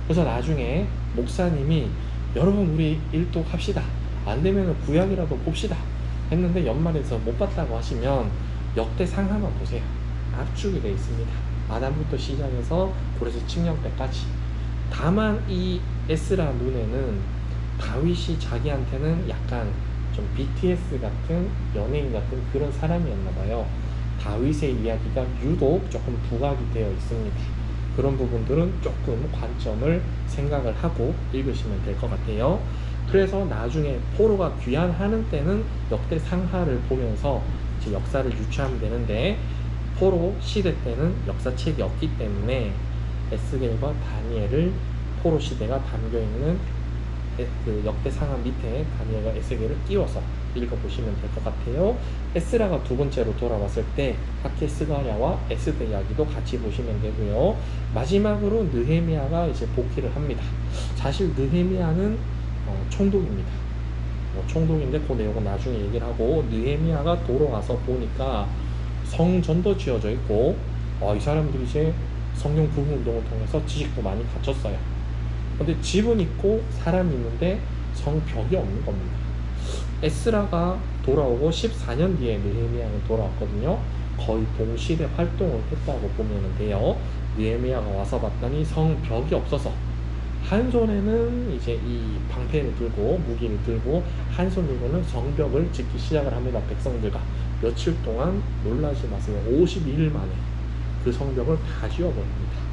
그래서 나중에 목사님이 여러분 우리 일독합시다. 안 되면 구약이라도 봅시다 했는데 연말에서 못 봤다고 하시면 역대상하만 보세요. 압축이 되어 있습니다. 아담부터 시작해서 고레스 칙령 때까지. 다만 이 에스라 눈에는 다윗이 자기한테는 약간 좀 BTS 같은 연예인 같은 그런 사람이었나 봐요. 다윗의 이야기가 유독 조금 부각이 되어 있습니다. 그런 부분들은 조금 관점을 생각을 하고 읽으시면 될 것 같아요. 그래서 나중에 포로가 귀환하는 때는 역대상하를 보면서 이제 역사를 유추하면 되는데 포로 시대 때는 역사책이 없기 때문에 에스겔과 다니엘을 포로 시대가 담겨있는 그 역대상하 밑에 다니엘과 에스겔을 끼워서 읽어보시면 될 것 같아요. 에스라가 두 번째로 돌아왔을 때 하케스가랴와 에스더 이야기도 같이 보시면 되고요. 마지막으로 느헤미야가 이제 복귀를 합니다. 사실 느헤미야는 총독입니다. 총독인데 그 내용은 나중에 얘기를 하고, 느헤미야가 돌아와서 보니까 성전도 지어져 있고 이 사람들이 이제 성령 부흥 운동을 통해서 지식도 많이 갖췄어요. 근데 집은 있고 사람이 있는데 성벽이 없는 겁니다. 에스라가 돌아오고 14년 뒤에 느헤미야는 돌아왔거든요. 거의 동시대 활동을 했다고 보면 돼요. 느헤미야가 와서 봤더니 성벽이 없어서 한 손에는 이제 이 방패를 들고 무기를 들고 한 손으로는 성벽을 짓기 시작을 합니다. 백성들과 며칠 동안 놀라지 마세요. 52일 만에 그 성벽을 다 지어버립니다.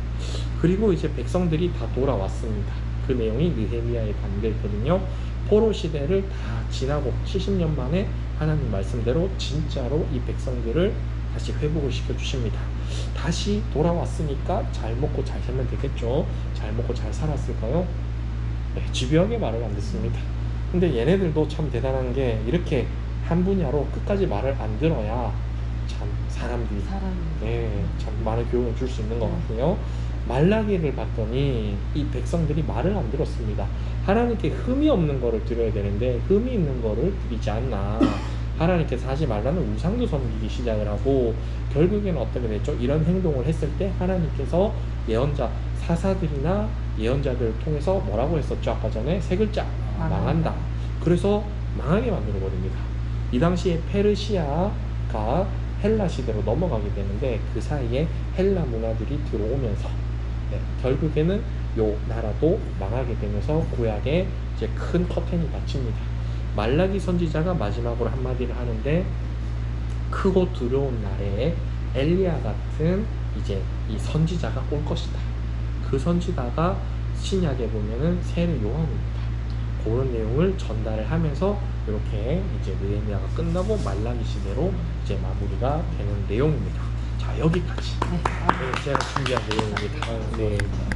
그리고 이제 백성들이 다 돌아왔습니다. 그 내용이 느헤미야에 담겨 있거든요. 포로 시대를 다 지나고 70년 만에 하나님 말씀대로 진짜로 이 백성들을 다시 회복을 시켜 주십니다. 다시 돌아왔으니까 잘 먹고 잘 살면 되겠죠. 잘 먹고 잘 살았을까요? 네, 집요하게 말을 안 듣습니다. 근데 얘네들도 참 대단한 게 이렇게 한 분야로 끝까지 말을 안 들어야 참 사람들이 참 많은 교훈을 줄 수 있는 것 같고요. 말라기를 봤더니 이 백성들이 말을 안 들었습니다. 하나님께 흠이 없는 거를 드려야 되는데 흠이 있는 거를 드리지 않나. 하나님께서 하지 말라는 우상도 섬기기 시작을 하고 결국에는 어떻게 됐죠? 이런 행동을 했을 때 하나님께서 예언자, 사사들이나 예언자들을 통해서 뭐라고 했었죠? 아까 전에 세 글자, 망한다. 그래서 망하게 만들어 버립니다. 이 당시에 페르시아가 헬라 시대로 넘어가게 되는데 그 사이에 헬라 문화들이 들어오면서 결국에는 요 나라도 망하게 되면서 구약에 이제 큰 커튼이 닫힙니다. 말라기 선지자가 마지막으로 한마디를 하는데, 크고 두려운 날에 엘리야 같은 이제 이 선지자가 올 것이다. 그 선지자가 신약에 보면은 세례 요한입니다. 그런 내용을 전달을 하면서 이렇게 이제 느헤미야가 끝나고 말라기 시대로 이제 마무리가 되는 내용입니다. 자, 여기까지 제가 준비한 내용입니다. 네.